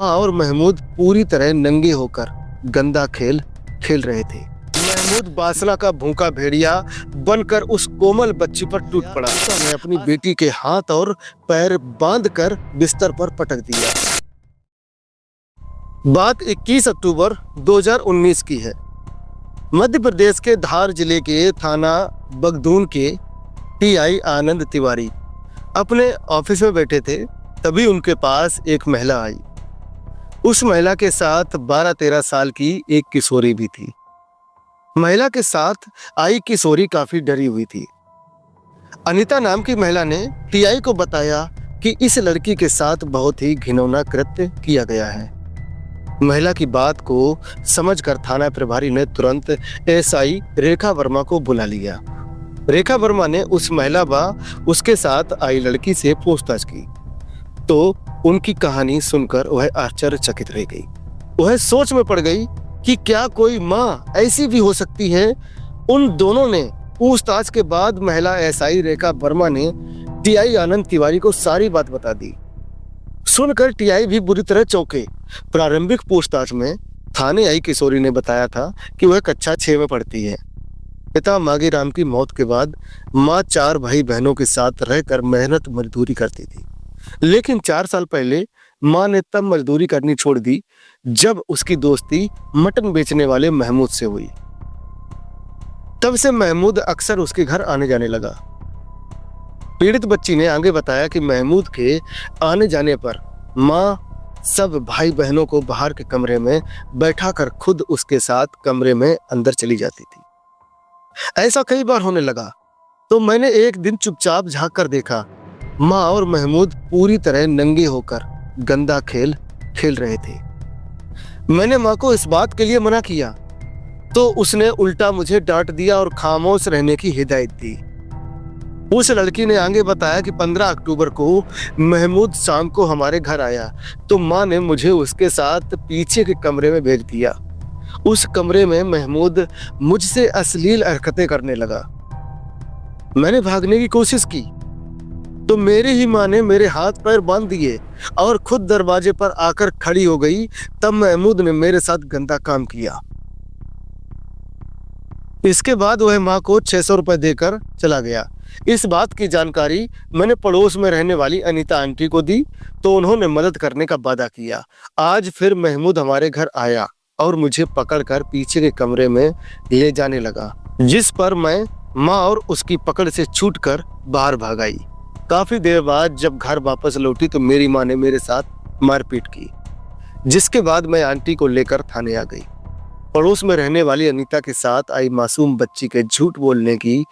और महमूद पूरी तरह नंगे होकर गंदा खेल खेल रहे थे। महमूद वासना का भूखा भेड़िया बनकर उस कोमल बच्ची पर टूट पड़ा। उसने अपनी बेटी के हाथ और पैर बांधकर बिस्तर पर पटक दिया। बात 21 अक्टूबर 2019 की है। मध्य प्रदेश के धार जिले के थाना बगदून के टीआई आनंद तिवारी अपने ऑफिस में बैठे थे, तभी उनके पास एक महिला आई। उस महिला के साथ 12-13 साल की एक किशोरी भी थी। महिला के साथ आई किशोरी काफी डरी हुई थी। अनीता नाम की महिला ने टीआई को बताया कि इस लड़की के साथ बहुत ही घिनौना कृत्य किया गया है। महिला की बात को समझकर थाना प्रभारी ने तुरंत एसआई रेखा वर्मा को बुला लिया। रेखा वर्मा ने उस महिला व उसके साथ आई लड़की से पूछताछ की तो उनकी कहानी सुनकर वह आश्चर्यचकित रह गई। वह सोच में पड़ गई कि क्या कोई माँ ऐसी भी हो सकती है। उन दोनों ने पूछताछ के बाद महिला एसआई रेखा वर्मा ने टीआई आनंद तिवारी को सारी बात बता दी। सुनकर टीआई भी बुरी तरह चौंके। प्रारंभिक पूछताछ में थाने आई किशोरी ने बताया था कि वह कक्षा 6 में पढ़ती है। पिता मांगीराम की मौत के बाद माँ 4 भाई बहनों के साथ रहकर मेहनत मजदूरी करती थी, लेकिन 4 साल पहले माँ ने तब मजदूरी करनी छोड़ दी जब उसकी दोस्ती मटन बेचने वाले महमूद से हुई। तब से महमूद अक्सर उसके घर आने जाने लगा। पीड़ित बच्ची ने आगे बताया कि महमूद के आने जाने पर माँ सब भाई बहनों को बाहर के कमरे में बैठाकर खुद उसके साथ कमरे में अंदर चली जाती थी। ऐसा कई बार होने लगा तो मैंने एक दिन चुपचाप झांक कर देखा, माँ और महमूद पूरी तरह नंगे होकर गंदा खेल खेल रहे थे। मैंने माँ को इस बात के लिए मना किया तो उसने उल्टा मुझे डांट दिया और खामोश रहने की हिदायत दी। उस लड़की ने आगे बताया कि 15 अक्टूबर को महमूद शाम को हमारे घर आया तो माँ ने मुझे उसके साथ पीछे के कमरे में भेज दिया। उस कमरे में महमूद मुझसे अश्लील हरकतें करने लगा। मैंने भागने की कोशिश की तो मेरी ही माँ ने मेरे हाथ पैर बांध दिए और खुद दरवाजे पर आकर खड़ी हो गई। तब महमूद ने मेरे साथ गंदा काम किया। इसके बाद वह माँ को 600 रुपए देकर चला गया। इस बात की जानकारी मैंने पड़ोस में रहने वाली अनीता आंटी को दी तो उन्होंने मदद करने का वादा किया। आज फिर महमूद हमारे घर आया और मुझे पकड़कर पीछे के कमरे में ले जाने लगा, जिस पर मैं माँ और उसकी पकड़ से छूटकर बाहर भाग आई। काफी देर बाद जब घर वापस लौटी तो मेरी माँ ने मेरे साथ मारपीट की, जिसके बाद मैं आंटी को लेकर थाने आ गई। पड़ोस में रहने वाली अनीता के साथ आई मासूम बच्ची के झूठ बोलने की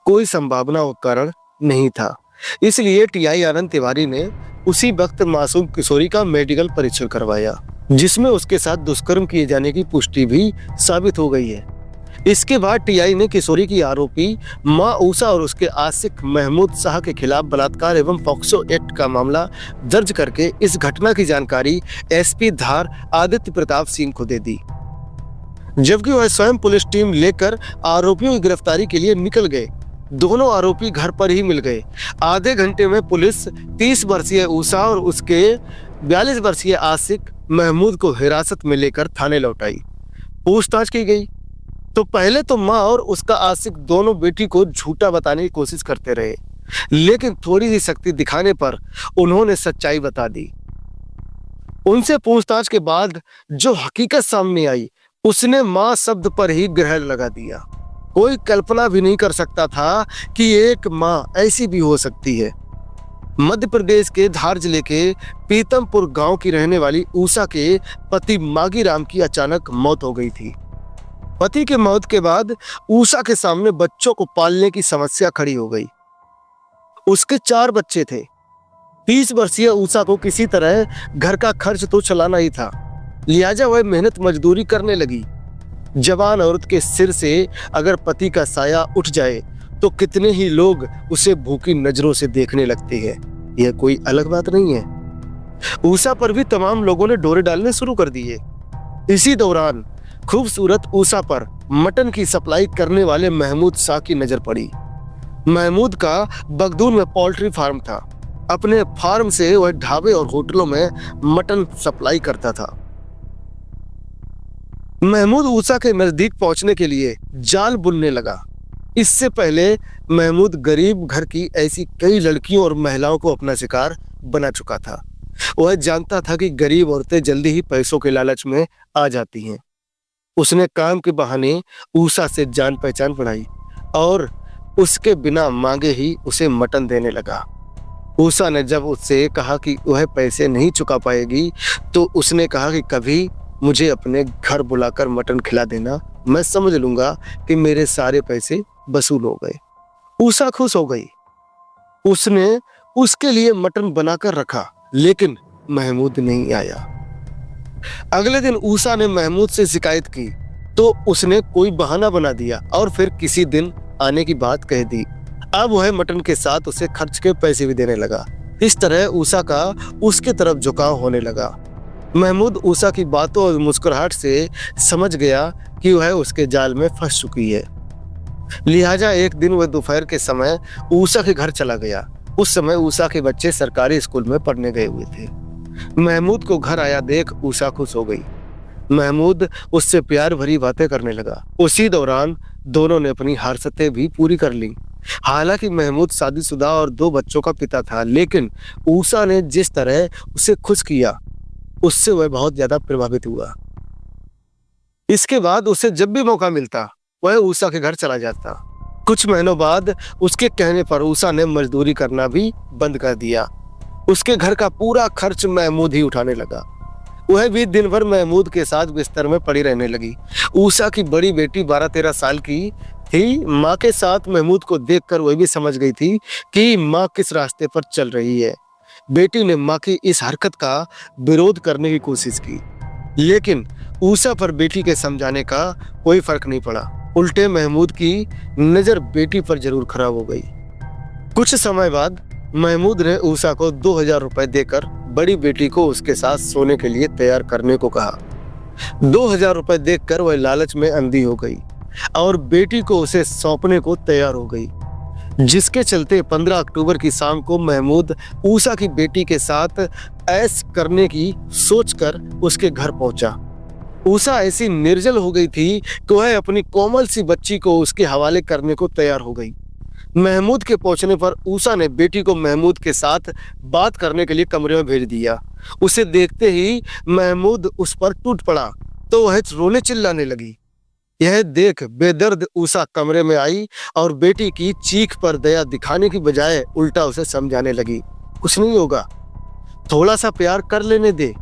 कोई संभावना व कारण नहीं था, इसलिए टीआई आनंद तिवारी ने उसी वक्त मासूम किशोरी का मेडिकल परीक्षण करवाया, जिसमें उसके साथ दुष्कर्म किए जाने की पुष्टि भी साबित हो गई है। इसके बाद टीआई ने किशोरी की आरोपी माँ ऊषा और उसके आशिक महमूद शाह के खिलाफ बलात्कार एवं पॉक्सो एक्ट का मामला दर्ज करके इस घटना की जानकारी एसपी धार आदित्य प्रताप सिंह को दे दी, जबकि वह स्वयं पुलिस टीम लेकर आरोपियों की गिरफ्तारी के लिए निकल गए। दोनों आरोपी घर पर ही मिल गए। आधे घंटे में पुलिस 30 वर्षीय ऊषा और उसके 42 वर्षीय आशिक महमूद को हिरासत में लेकर थाने लौटाई। पूछताछ की गई तो पहले तो माँ और उसका आशिक दोनों बेटी को झूठा बताने की कोशिश करते रहे, लेकिन थोड़ी सी शक्ति दिखाने पर उन्होंने सच्चाई बता दी। उनसे पूछताछ के बाद जो हकीकत सामने आई उसने माँ शब्द पर ही ग्रहण लगा दिया। कोई कल्पना भी नहीं कर सकता था कि एक माँ ऐसी भी हो सकती है। मध्य प्रदेश के धार जिले के पीतमपुर गांव की रहने वाली ऊषा के पति मांगीराम की अचानक मौत हो गई थी। पति के मौत के बाद ऊषा के सामने बच्चों को पालने की समस्या खड़ी हो गई। उसके 4 बच्चे थे। 30 वर्षीय ऊषा को किसी तरह घर का खर्च तो चलाना ही था, लिहाजा वह मेहनत मजदूरी करने लगी। जवान औरत के सिर से अगर पति का साया उठ जाए तो कितने ही लोग उसे भूखी नजरों से देखने लगते हैं। यह कोई अलग बात नहीं है। ऊषा पर भी तमाम लोगों ने डोरे डालने शुरू कर दिए। इसी दौरान खूबसूरत ऊषा पर मटन की सप्लाई करने वाले महमूद शाह की नजर पड़ी। महमूद का बगदून में पोल्ट्री फार्म था। अपने फार्म से वह ढाबे और होटलों में मटन सप्लाई करता था। महमूद ऊषा के नजदीक पहुंचने के लिए जाल बुनने लगा। इससे पहले महमूद गरीब घर की ऐसी कई लड़कियों और महिलाओं को अपना शिकार बना चुका था। वह जानता था कि गरीब औरतें जल्दी ही पैसों के लालच में आ जाती हैं। उसने काम के बहाने ऊषा से जान पहचान बढ़ाई और उसके बिना मांगे ही उसे मटन देने लगा। ऊषा ने जब उससे कहा कि वह पैसे नहीं चुका पाएगी तो उसने कहा कि कभी मुझे अपने घर बुलाकर मटन खिला देना, मैं समझ लूंगा कि मेरे सारे पैसे वसूल हो गए। ऊषा खुश हो गई। उसने उसके लिए मटन बनाकर रखा, लेकिन महमूद नहीं आया। अगले दिन ऊषा ने महमूद से शिकायत की तो उसने कोई बहाना बना दिया और फिर किसी दिन आने की बात कह दी। अब वह मटन के साथ उसे खर्च के पैसे भी देने लगा। इस तरह ऊषा का उसके तरफ झुकाव होने लगा। महमूद ऊषा की बातों और मुस्कुराहट से समझ गया कि वह उसके जाल में फंस चुकी है। लिहाजा एक दिन वह दोपहर के समय ऊषा के घर चला गया। उस समय ऊषा के बच्चे सरकारी स्कूल में पढ़ने गए हुए थे। महमूद को घर आया देख ऊषा खुश हो गई। महमूद उससे प्यार भरी बातें करने लगा। उसी दौरान दोनों ने अपनी हरकतें भी पूरी कर ली। हालांकि महमूद शादीशुदा और 2 बच्चों का पिता था, लेकिन ऊषा ने जिस तरह उसे खुश किया उससे वह बहुत ज्यादा प्रभावित हुआ। इसके बाद उसे जब भी मौका मिलता वह ऊषा के घर चला जाता। कुछ महीनों बाद उसके कहने पर ऊषा ने मजदूरी करना भी बंद कर दिया। उसके घर का पूरा खर्च महमूद ही उठाने लगा। वह भी दिन भर महमूद के साथ बिस्तर में पड़ी रहने लगी। ऊषा की बड़ी बेटी 12-13 साल की थी। माँ के साथ महमूद को देखकर वह भी समझ गई थी कि माँ किस रास्ते पर चल रही है। बेटी ने माँ की इस हरकत का विरोध करने की कोशिश की, लेकिन ऊषा पर बेटी के समझाने का कोई फर्क नहीं पड़ा। उल्टे महमूद की नजर बेटी पर जरूर खराब हो गई। कुछ समय बाद महमूद ने ऊषा को 2000 रुपए देकर बड़ी बेटी को उसके साथ सोने के लिए तैयार करने को कहा। 2000 रुपए देखकर वह लालच में अंधी हो गई और बेटी को उसे सौंपने को तैयार हो गई, जिसके चलते 15 अक्टूबर की शाम को महमूद ऊषा की बेटी के साथ ऐश करने की सोचकर उसके घर पहुंचा। ऊषा ऐसी निर्जल हो गई थी कि वह अपनी कोमल सी बच्ची को उसके हवाले करने को तैयार हो गई। महमूद के पहुंचने पर ऊषा ने बेटी को महमूद के साथ बात करने के लिए कमरे में भेज दिया। उसे देखते ही महमूद उस पर टूट पड़ा तो वह रोने चिल्लाने लगी। यह देख बेदर्द ऊषा कमरे में आई और बेटी की चीख पर दया दिखाने की बजाय उल्टा उसे समझाने लगी, कुछ नहीं होगा, थोड़ा सा प्यार कर लेने दे।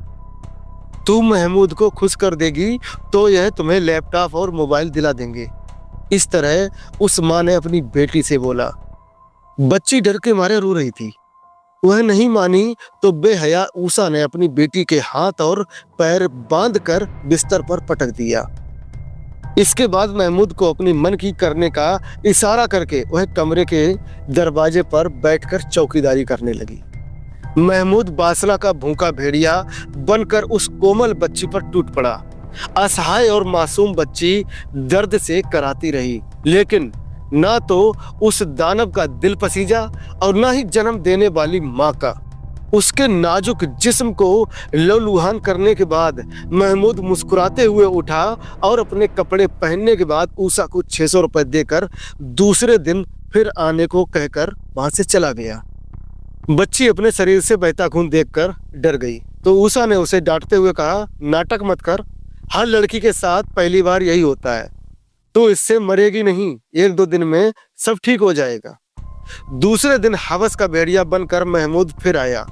तू महमूद को खुश कर देगी तो यह तुम्हें लैपटॉप और मोबाइल दिला देंगे। इस तरह उस माँ ने अपनी बेटी से बोला। बच्ची डर के मारे रो रही थी। वह नहीं मानी तो बेहया ऊषा ने अपनी बेटी के हाथ और पैर बांधकर बिस्तर पर पटक दिया। इसके बाद महमूद को अपनी मन की करने का इशारा करके वह कमरे के दरवाजे पर बैठकर चौकीदारी करने लगी। महमूद बासना का भूखा भेड़िया बनकर उस कोमल बच्ची पर टूट पड़ा। असहाय और मासूम बच्ची दर्द से कराती रही, लेकिन ना तो उस दानव का दिल पसीजा और ना ही जन्म देने वाली माँ का। उसके नाजुक जिस्म को लहूलुहान करने के बाद महमूद मुस्कुराते हुए उठा और अपने कपड़े पहनने के बाद ऊषा को 600 रुपए देकर दूसरे दिन फिर आने को कहकर वहां से चला गया। बच्ची अपने शरीर से बहता खून देखकर डर गई तो ऊषा ने उसे डांटते हुए कहा, नाटक मत कर, हर लड़की के साथ पहली बार यही होता है, तो इससे मरेगी नहीं, 1-2 दिन में सब ठीक हो जाएगा। दूसरे दिन हवस का भेड़िया बनकर महमूद फिर आया,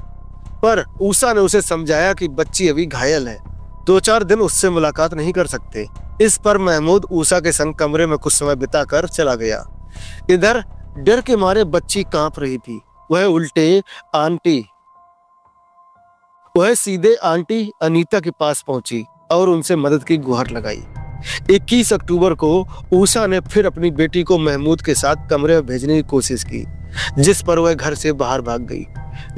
पर ऊषा ने उसे समझाया कि बच्ची अभी घायल है, 2-4 दिन उससे मुलाकात नहीं कर सकते। इस पर महमूद ऊषा के संग कमरे में कुछ समय बिताकर चला गया। इधर डर के मारे बच्ची कांप रही थी। वह सीधे आंटी अनीता के पास पहुंची और उनसे मदद की गुहार लगाई। 21 अक्टूबर को ऊषा ने फिर अपनी बेटी को महमूद के साथ कमरे में भेजने की कोशिश की, जिस पर वह घर से बाहर भाग गई।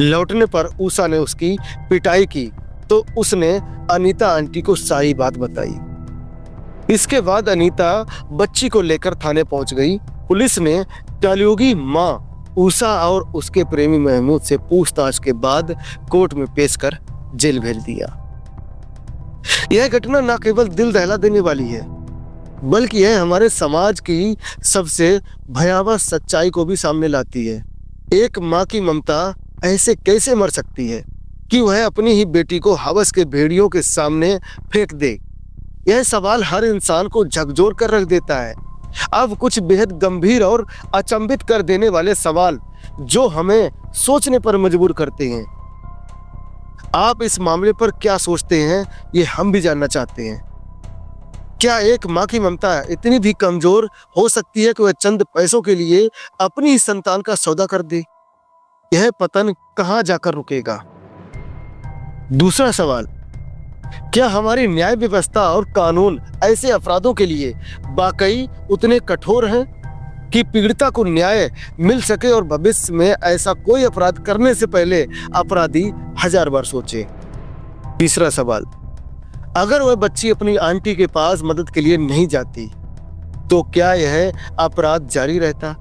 लौटने पर ऊषा ने उसकी पिटाई की तो उसने अनीता आंटी को सारी बात बताई। इसके बाद अनीता बच्ची को लेकर थाने पहुंच गई। पुलिस ने कलयुगी मां उषा और उसके प्रेमी महमूद से पूछताछ के बाद कोर्ट में पेश कर जेल भेज दिया। यह घटना न केवल दिल दहला देने वाली है, बल्कि यह हमारे समाज की सबसे भयावह सच्चाई को भी सामने लाती है। एक माँ की ममता ऐसे कैसे मर सकती है कि वह अपनी ही बेटी को हवस के भेड़ियों के सामने फेंक दे? यह सवाल हर इंसान को झकझोर कर रख देता है। अब कुछ बेहद गंभीर और अचंभित कर देने वाले सवाल जो हमें सोचने पर मजबूर करते हैं। आप इस मामले पर क्या सोचते हैं, ये हम भी जानना चाहते हैं। क्या एक माँ की ममता इतनी भी कमजोर हो सकती है कि वह चंद पैसों के लिए अपनी ही संतान का सौदा कर दे? यह पतन कहां जाकर रुकेगा? दूसरा सवाल, क्या हमारी न्याय व्यवस्था और कानून ऐसे अपराधों के लिए वाकई उतने कठोर हैं कि पीड़िता को न्याय मिल सके और भविष्य में ऐसा कोई अपराध करने से पहले अपराधी 1000 बार सोचे? तीसरा सवाल, अगर वह बच्ची अपनी आंटी के पास मदद के लिए नहीं जाती तो क्या यह अपराध जारी रहता?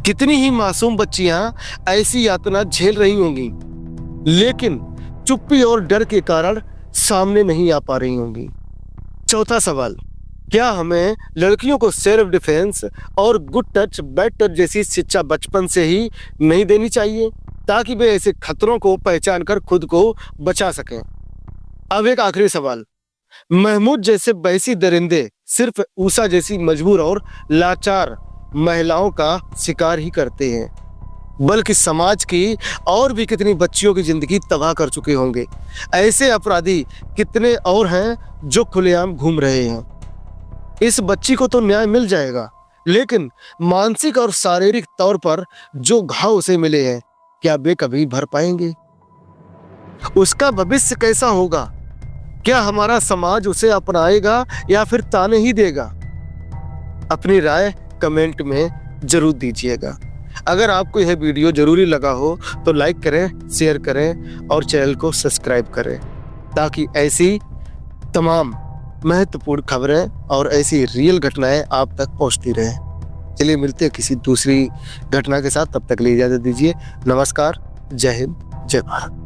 कितनी ही मासूम बच्चियां ऐसी यातना झेल रही होंगी, लेकिन चुप्पी और डर के कारण सामने नहीं आ पा रही होंगी। चौथा सवाल, क्या हमें लड़कियों को सेल्फ डिफेंस और गुड टच बैड टच जैसी शिक्षा बचपन से ही नहीं देनी चाहिए ताकि वे ऐसे खतरों को पहचान कर खुद को बचा सकें? अब एक आखिरी सवाल, महमूद जैसे बहसी दरिंदे सिर्फ उषा जैसी मजबूर और लाचार महिलाओं का शिकार ही करते हैं, बल्कि समाज की और भी कितनी बच्चियों की जिंदगी तबाह कर चुके होंगे? ऐसे अपराधी कितने और हैं जो खुलेआम घूम रहे हैं? इस बच्ची को तो न्याय मिल जाएगा, लेकिन मानसिक और शारीरिक तौर पर जो घाव उसे मिले हैं, क्या वे कभी भर पाएंगे? उसका भविष्य कैसा होगा? क्या हमारा समाज उसे अपनाएगा या फिर ताने ही देगा? अपनी राय कमेंट में जरूर दीजिएगा। अगर आपको यह वीडियो जरूरी लगा हो तो लाइक करें, शेयर करें और चैनल को सब्सक्राइब करें ताकि ऐसी तमाम महत्वपूर्ण खबरें और ऐसी रियल घटनाएं आप तक पहुंचती रहें। चलिए मिलते हैं किसी दूसरी घटना के साथ, तब तक के लिए इजाजत दीजिए। नमस्कार, जय हिंद, जय भारत।